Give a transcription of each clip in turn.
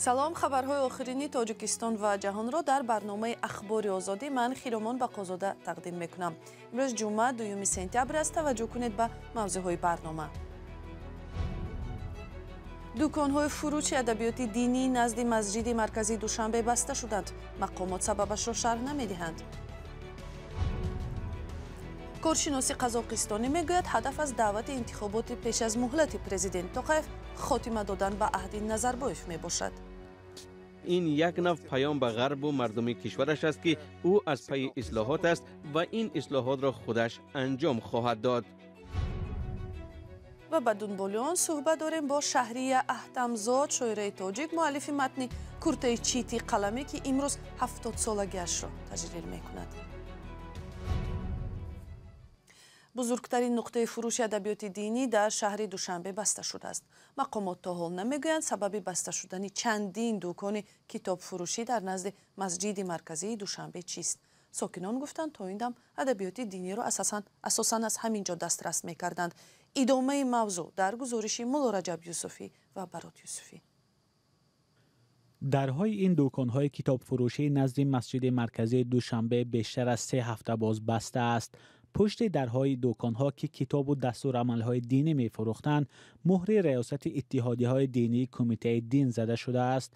салом, хабарҳои охирини тоҷикистон ва ҷаҳонро дар барномаи ахбори озодӣ ман Хиромон Бақозода тақдим мекунам. имрӯз ҷумъа 2 сентябр аст. Таваҷҷӯҳ кунед ба мавзӯъҳои барнома. дуконҳои фурӯши адабиёти динӣ назди масҷиди марказии Душанбе баста шуданд. мақомот сабабашро шарҳ намедиҳанд. коршиноси қазоқистонӣ мегӯяд, ҳадаф аз даъвати интихоботи пеш аз муҳлати президент Тоқаев хотима додан ба аҳди Назарбоев мебошад. این یک نوع پیام به غرب و مردم کشورش است که او از پی اصلاحات است و این اصلاحات را خودش انجام خواهد داد. و با دنبال آن صحبت داریم با شهریه احتمزاد، شاعره تاجیک، مؤلف متن کورته چیتی قلمی که امروز 70 سالگیش را تجلیل میکند. بزرگترین نقطه فروش ادبیات دینی در شهر دوشنبه بسته شده است. مقامات تا حال نمیگویند سبب بسته شدن چندین دکان کتاب فروشی در نزد مسجد مرکزی دوشنبه چیست؟ ساکنان گفتند تا این دم ادبیات دینی را اساساً از همینجا دسترس میکردند. ادامه موضوع در گزارش مولا رجب یوسفی و برات یوسفی. درهای این دکان‌های کتاب فروشی نزد مسجد مرکزی دوشنبه بیشتر از 3 هفته باز بسته است. پشت درهای دکان‌ها که کتاب و دستورالعمل‌های دینی می‌فروختند، مهر ریاست اتحادیه‌های دینی کمیته دین زده شده است.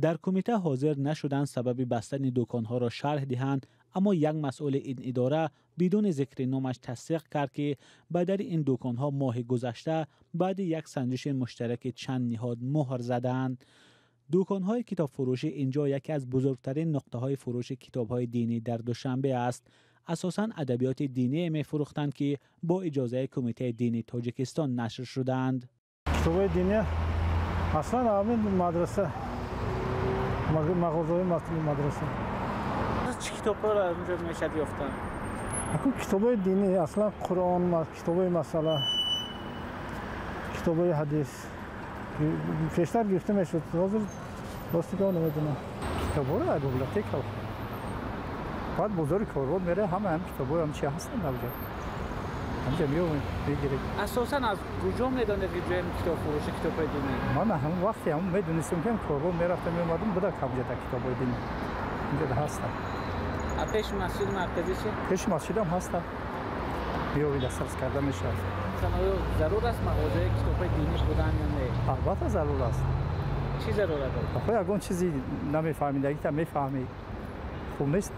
در کمیته حاضر نشدند سبب بستن دکان‌ها را شرح دهند، اما یک مسئول این اداره بدون ذکر نامش تصدیق کرد که بدر این دکان‌ها ماه گذشته بعد یک سنجش مشترک چند نهاد مهر زدند. دکان‌های کتاب فروشی اینجا یکی از بزرگترین نقطه‌های فروش کتاب‌های دینی در دوشنبه است. اساساً ادبیات دینی می‌فروختند که با اجازه کمیته دینی تاجیکستان نشر شدند. کتاب‌های دینی اصلاً همین مدرسه مغازه‌های مدرسه. چه کتاب‌ها را اونجا میشد یافتن؟ کتاب‌های دینی اصلاً قرآن، کتاب‌های مسئله، کتاب‌های حدیث پیشتر گرفته میشد. حاضر راستی که نمیدونم. کتاب‌ها را دولتی که بعد بزرگ کاربرد میره هم کتاب‌ها هم چی هستن اونجا. همینجا میگیرید. اساساً از کجا میدونید که جای کتاب فروش کتاب‌های دینی؟ من هم وقتی هم میدونستم که کاربرد میرفتم میومدم بوده کامجا کتاب‌های دینی. اینجا هستن. پیش مسجد مرکزی چه؟ پیش مسجد هم هستن. بیایید دسترس کرده میشه. مثلا ضرور است مغازه کتاب‌های دینی بودن یا نه؟ البته ضرور است. چی ضرورت داره؟ آخه اگه چیزی نمیفهمیدگی تا میفهمی. خوب نیست.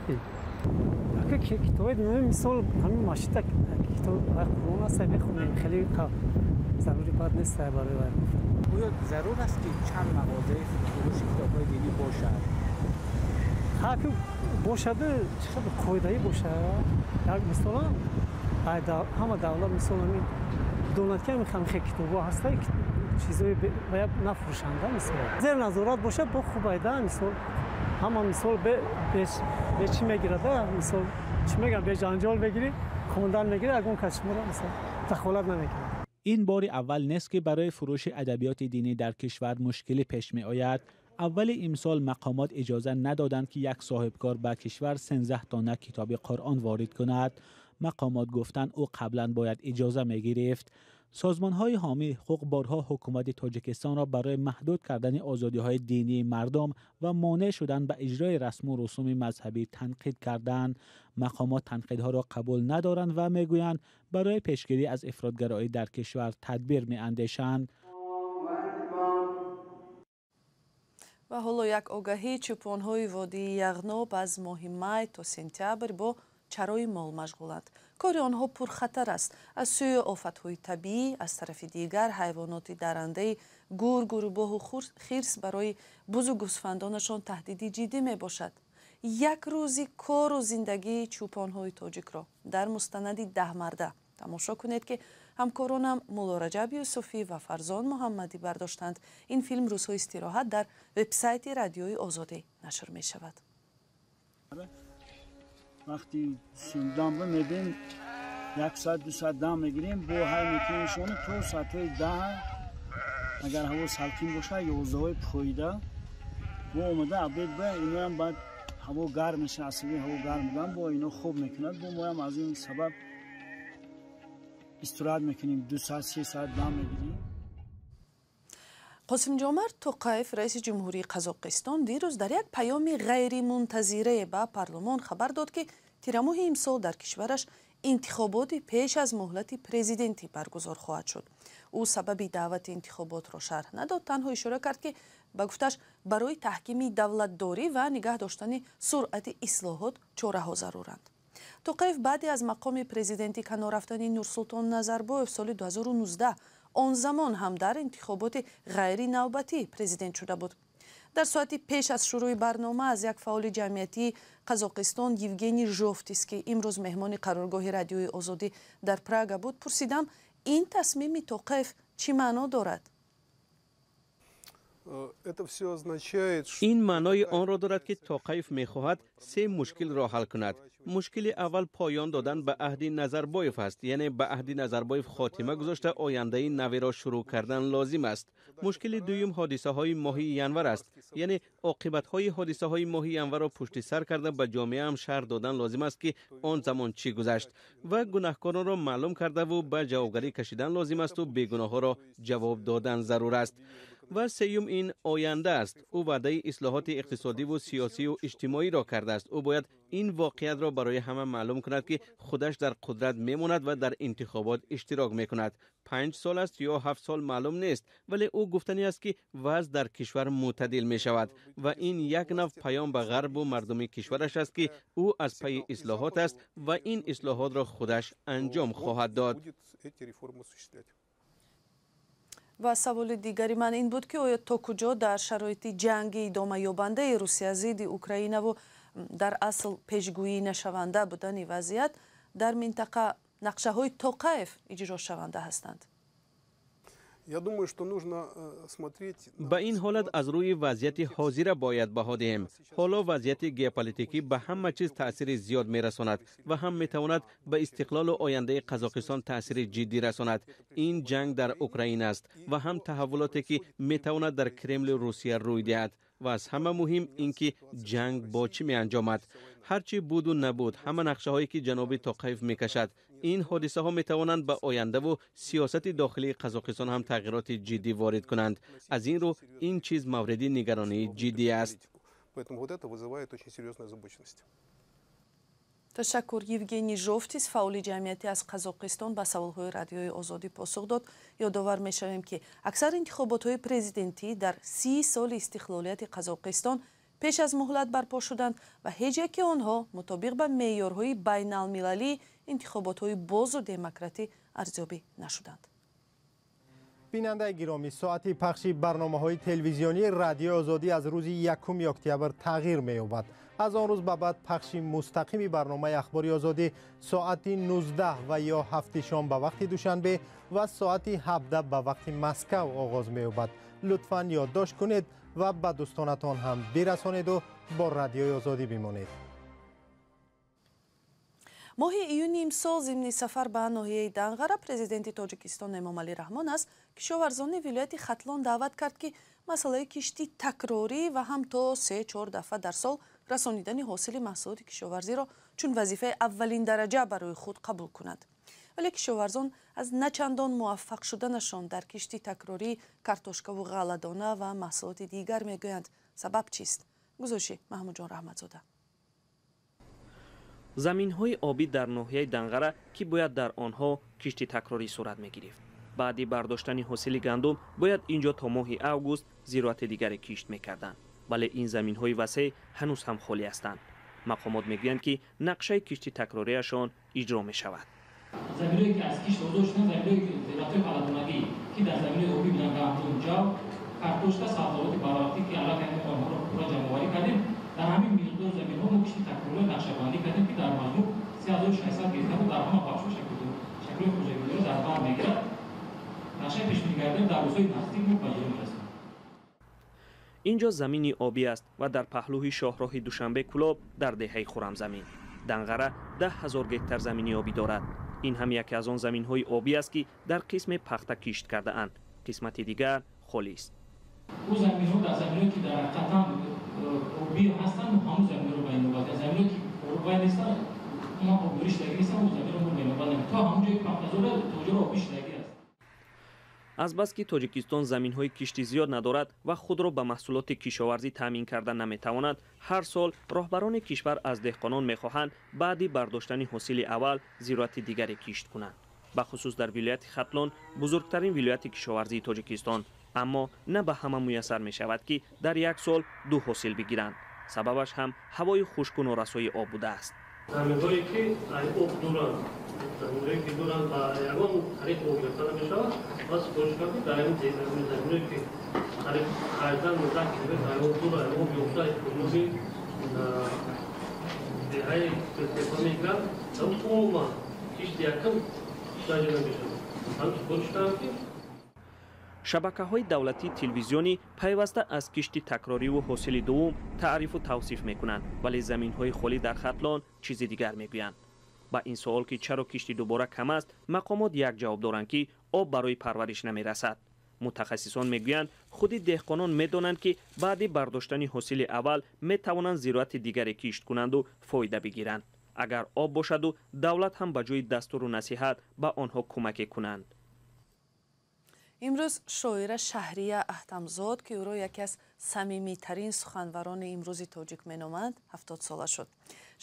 اگه کتاب‌های دینی مثال همین مسجد کتاب قرآن است میخونیم خیلی ضروری بعد نیست برای آیا ضرور است که چند مغازه فروش کتاب‌های دینی باشد؟ که باشد چقدر قاعده‌ای باشه. یک مثلا همه دولت مثلا همین دولت که میخوان خیلی کتاب‌ها هسته چیزای باید نفروشنده مثلا زیر نظارت باشه با خوبایده مثلا همه مثال به چی میگیره مثال چی میگن به جنجال بگیری خواندن میگیره اگه اون کشمیر مثلا دخالت نمیکنه. این بار اول نیست که برای فروش ادبیات دینی در کشور مشکلی پیش می آید. اول امسال مقامات اجازه ندادند که یک صاحبکار به کشور 13 دانه کتاب قرآن وارد کند. مقامات گفتند او قبلا باید اجازه می گرفت. سازمان‌های حامی حقوق بارها حکومت تاجیکستان را برای محدود کردن آزادی‌های دینی مردم و مانع شدن به اجرای رسم و رسوم مذهبی تنقید کردند. مقامات تنقیدها را قبول ندارند و میگویند برای پیشگیری از افراطگرایی در کشور تدبیر می‌اندیشند. و حالا یک آگاهی چوپان‌های وادی یغناب از ماه می تا سپتامبر با چرای مال مشغولند. کار آنها پرخطر است. از سوی آفت‌های طبیعی، از طرف دیگر حیوانات درنده گور، گروباه و خرس برای بز و گوسفندانشان تهدیدی جدی می باشد. یک روزی کار و زندگی چوپان‌های تاجیک را در مستند 10 مرده تماشا کنید که همکارانم مولا رجب یوسفی و فرزان محمدی برداشتند. این فیلم روزهای استراحت در وبسایت رادیوی آزادی نشر می شود. وقتی سیندام رو میدیم 100-200 دام میگیریم با های میکنیمشونه تو ساعتهای 10 اگر هوا سلکین باشه 11 پویده و اومده عبید به اینو هم بعد هوا گرم میشه اصلی هوا گرم بودن با اینو خوب میکند با ما هم از این سبب استراحت میکنیم 2 ساعت 3 ساعت دام میگیریم. қосимҷомарт тоқаев раиси ҷумҳурии қазоқистон дирӯз дар як паёми ғайримунтазире ба парлумон хабар дод ки тирамоҳи имсол дар кишвараш интихоботи пеш аз муҳлати президентӣ баргузор хоҳад шуд. ӯ сабаби даъвати интихоботро шарҳ надод, танҳо ишора кард ки ба гуфташ барои таҳкими давлатдорӣ ва нигоҳ доштани суръати ислоҳот чораҳо заруранд. тоқаев баъде аз мақоми президентӣ канор рафтани Нурсултон Назарбоев соли 2019 он замон ҳам дар интихоботи ғайри навбатӣ президент шуда буд. дар соати пеш аз шурӯи барнома аз як фаъоли ҷамъиятии Қазоқистон Евгений Жовтис ки имрӯз меҳмони қароргоҳи радиои Озодӣ дар Прага буд, пурсидам ин тасмими Тоқаев чӣ маъно дорад? این معنای آن را دارد که توقیف می‌خواهد سه مشکل را حل کند. مشکل اول پایان دادن به عهد نظربایف است، یعنی به عهد نظربایف خاتمه گذاشته آینده نوی را شروع کردن لازم است. مشکل دوم حادثه های ماه ینور است، یعنی عاقبت های حادثه های ماه ینور را پشت سر کرده به جامعه هم شرح دادن لازم است که آن زمان چی گذشت و گناهکاران را معلوم کرده و به جوابگری کشیدن لازم است و بیگناه ها را جواب دادن ضرور است. و سیوم این آینده است. او وعده اصلاحات اقتصادی و سیاسی و اجتماعی را کرده است. او باید این واقعیت را برای همه معلوم کند که خودش در قدرت میماند و در انتخابات اشتراک میکند. 5 سال است یا 7 سال معلوم نیست، ولی او گفتنی است که وضع در کشور معتدل می شود و این یک نوع پیام به غرب و مردم کشورش است که او از پی اصلاحات است و این اصلاحات را خودش انجام خواهد داد. و سوال دیگری من این بود که آیا تا کجا در شرایط جنگی ادامه یابنده روسیه ضد اوکراین و در اصل پیشگویی نشونده بودن وضعیت در منطقه نقشه های توقیف اجرا شونده هستند؟ با این حالت از روی وضعیت حاضر باید بها دهیم. حالا وضعیت ژئوپلیتیکی به همه چیز تأثیر زیاد میرساند و هم میتواند به استقلال و آینده قزاقستان تأثیر جدی رساند. این جنگ در اوکراین است و هم تحولاتی که میتواند در کرمل روسیه روی دهد و از همه مهم اینکه جنگ با چی می انجامد. هرچی بود و نبود، همه نقشه هایی که جناب توقیف میکشد، این حادثه ها می توانند به آینده و سیاست داخلی قزاقستان هم تغییرات جدی وارد کنند. از این رو این چیز مورد نگرانی جدی است. تشکر. یوگینی ژوفتیس فعال جمعیتی از قزاقستان به سوالهای رادیوی آزادی پاسخ داد. یادآور می‌شویم که اکثر انتخابات‌های پرزیدنتی در 30 سال استقلالیت قزاقستان پیش از مهلت برپا شدند و هیچ یک آنها مطابق به معیارهای بین‌المللی انتخابات‌های باز و دموکراتی ارزیابی نشدند. بیننده گرامی، ساعت پخش برنامه‌های تلویزیونی رادیو آزادی از روز 1 اکتبر تغییر می‌یابد. از آن روز به بعد پخش مستقیم برنامه اخباری آزادی ساعت 19 و یا 7 شام به وقت دوشنبه و ساعت 17 به وقت مسکو آغاز می‌یابد. لطفاً یادداشت کنید و به دوستانتان هم برسانید و با رادیوی آزادی بمانید. ماه ایون امسال ضمن سفر به ناحیه دنغره پرزیدنت تاجیکستان امامعلی رحمان است کشاورزان ولایت ختلان دعوت کرد که مسئله کشتی تکراری و هم تا 3-4 دفعه در سال رسانیدن حاصل محصولات کشاورزی را چون وظیفه اولین درجه برای خود قبول کند. ولی کشاورزان از نچندان موفق شدنشان در کشتی تکراری کارتوشکا و غله‌دانه و محصولات دیگر میگویند. سبب چیست؟ گزارش محمود جان رحمتزاده. زمین‌های آبی در ناحیه دنغره که باید در آنها کشتی تکراری صورت می‌گرفت. بعد برداشتن حاصل گندم باید اینجا تا ماه اوگوست زراعت دیگر کشت می‌کردند. ولی این زمین‌های وسیع هنوز هم خالی هستند. مقامات می‌گویند که نقشه کشتی تکراریشان اجرا می‌شود. زمین‌هایی که از کشت آزاد شدن، زمین‌هایی که زراعت غله‌دانگی که در زمین آبی بودن گندم، جو، کارتوشکا، سبزیجات باراتی که الان که آنها را پورا جمع‌آوری کردیم، در همین مقدار زمین‌ها ما کشتی تکراری نقشه‌بندی کردیم که در مجموع 3600 گرفته و در همه بخش‌ها شکل پروژه‌ای را در بر می‌گیرد. نقشه پیش‌بینی کردیم در روزهای نزدیک ما به اجرا می‌رسیم. اینجا زمینی آبی است و در پهلوی شاهراه دوشنبه کلاب در دهه خرمزمین. دنغره 10,000 گکتار زمینی آبی دارد. این هم یکی از آن زمین‌های آبی است که در قسم پخته کشت کرده اند. قسمت دیگر خالی است. او زمین‌ها در زمین‌هایی که در حقیقت آبی هستند همون زمین‌ها رو به این نوبت. زمین‌هایی که آبی نیستند ما آبی شدگی نیستند اون زمین‌ها رو به این نوبت. تا همونجایی که پخته شده توجه آبی شدگی است. азбаски тоҷикистон заминҳои кишти зиёд надорад ва худро ба маҳсулоти кишоварзӣ таъмин карда наметавонад, ҳар сол роҳбарони кишвар аз деҳқонон мехоҳанд баъди бардоштани ҳосили аввал зироати дигаре кишт кунанд. бахусус дар вилояти хатлон, бузургтарин вилояти кишоварзии тоҷикистон, аммо на ба ҳама муяссар мешавад ки дар як сол ду ҳосил бигиранд. сабабаш ҳам ҳавои хушку норасои об будааст. заминҳое ки об доранд, заминҳое ки доранд ба ягон харид об гирифта намешавад, бас фурӯш карда дар ин заминҳое ки харид харитан муддат километр об дора об ёфта кӯноби деҳаи тепа мегирад, умуман кишти якам даҷа намешавад. ҳамчи фурӯш кард ки шабакаҳои давлатии телевизионӣ пайваста аз кишти такрориву ҳосили дуввум таърифу тавсиф мекунанд, вале заминҳои холӣ дар хатлон чизи дигар мегӯянд. ба ин суол ки чаро кишти дубора кам аст, мақомот як ҷавоб доранд ки об барои парвариш намерасад. мутахассисон мегӯянд худи деҳқонон медонанд ки баъди бардоштани ҳосили аввал метавонанд зироати дигаре кишт кунанду фоида бигиранд. агар об бошаду давлат ҳам ба ҷои дастуру насиҳат ба онҳо кӯмаке кунанд. имрӯз шоира Шаҳрия Аҳтамзод, ки ӯро яке аз самимитарин суханварони имрӯзи тоҷик меноманд, 70 сола шуд.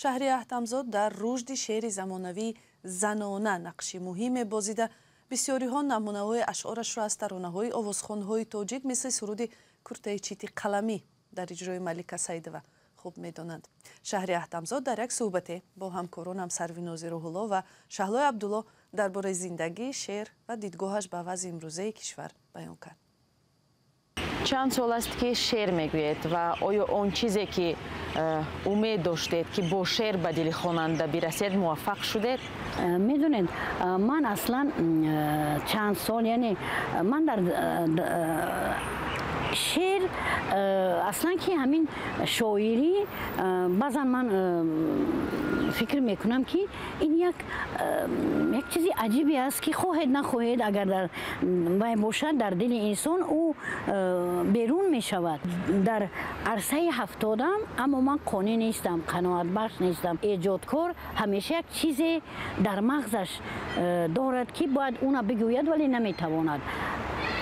Шаҳрия Аҳтамзод дар рушди шеъри замонавии занона нақши муҳим мебозида, бисёриҳо намунаҳои ашъорашро аз таронаҳои овозхонҳои тоҷик мисли суруди Куртаи Чити қаламӣ дар иҷрои Малика Саидова хуб медонанд. Шаҳрия Аҳтамзод дар як суҳбате бо ҳамкоронам Сарвинози Рӯҳулло ва Шаҳлои Абдулло дар бораи зиндагӣ, шеър ва дидгоҳаш ба вазъи имрӯзаи кишвар баён кард. чанд сол аст ки шеър мегӯед ва оё он чизе ки умед доштед ки бо шеър ба дили хонанда бирасед муваффақ шудед? медонед, ман аслан чанд сол, яъне ман дар шеър аслан ки ҳамин шоирӣ баъзан ман фикр мекунам ки ин як чизи аҷибе аст ки хоҳед нахоҳед агар дар вай бошад дар дили инсон ӯ берун мешавад. дар арсаи ҳафтодам аммо ман қонӣ нестам, қаноатбахш нестам. эҷодкор ҳамеша як чизе дар мағзаш дорад ки бояд уна бигӯяд вале наметавонад.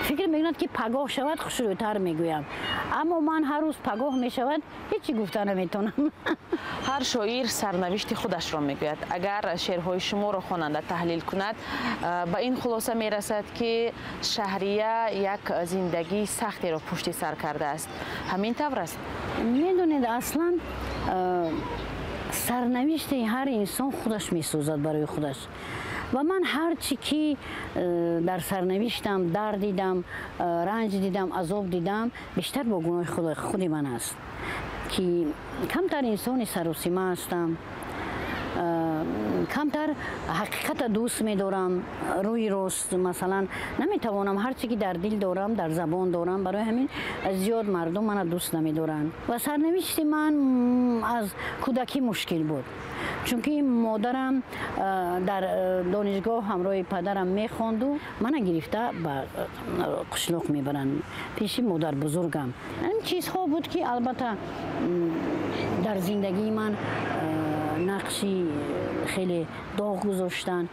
фикр мекунад ки пагоҳ шавад хушрӯйтар мегӯям, аммо ман ҳар рӯз пагоҳ мешавад ҳечи гуфта наметонам. ҳар шоир сарнавишти худашро мегӯяд. агар шеърҳои шуморо хонанда таҳлил кунад, ба ин хулоса мерасад ки Шаҳрия як зиндагии сахтеро пушти сар кардааст. ҳамин тавр аст? медонед, аслан сарнавишти ҳар инсон худаш месозад барои худаш. ва ман ҳар чӣ ки дар сарнавиштам дард дидам, ранҷ дидам, азоб дидам, бештар бо гуноҳи худи ман аст, ки камтар инсони саросима ҳастам, камтар ҳақиқата дӯст медорам, рӯи рост. масалан наметавонам ҳар чӣ ки дар дил дорам, дар забон дорам, барои ҳамин зиёд мардум мана дӯст намедоранд. ва сарнавишти ман аз кӯдакӣ мушкил буд, чунки модарам дар донишгоҳ ҳамроҳи падарам мехонду мана гирифта ба қишлоқ мебаранд пеши модарбузургам. ин чизҳо буд ки албатта дар зиндагии ман нақши хеле доғ гузоштанд.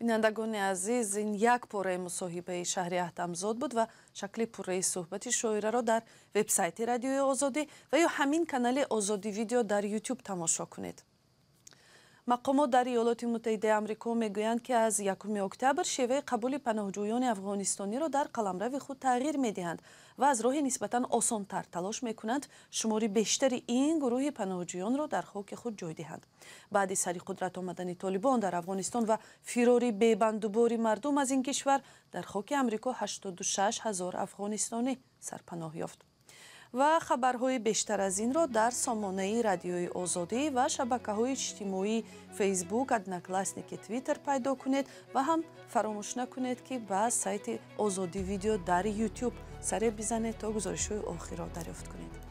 бинандагони азиз, ин як пораи мусоҳибаи Шаҳрия Аҳтамзод буд ва шакли пурраи суҳбати шоираро дар вебсайти Радиои Озодӣ ва ё ҳамин канали Озодӣ видео дар YouTube тамошо кунед. мақомот дар Иёлоти Муттаҳидаи Амрико мегӯянд ки аз 1 октябр шеваи қабули паноҳҷӯёни афғонистониро дар қаламрави худ тағйир медиҳанд ва аз роҳи нисбатан осонтар талош мекунанд шумори бештари ин гурӯҳи паноҳҷӯёнро дар хоки худ ҷой диҳанд. баъди сари қудрат омадани Толибон дар Афғонистон ва фирори бебандубори мардум аз ин кишвар, дар хоки Амрико 86 000 афғонистонӣ сарпаноҳ ёфт. ва хабарҳои бештар аз инро дар сомонаи Радиои Озодӣ ва шабакаҳои иҷтимоии Facebook, Одноклассники, Twitter пайдо кунед ва ҳам фаромӯш накунед ки ба сайти Озодӣ видео дар YouTube саре бизанед то гузоришҳои охирро дарёфт кунед.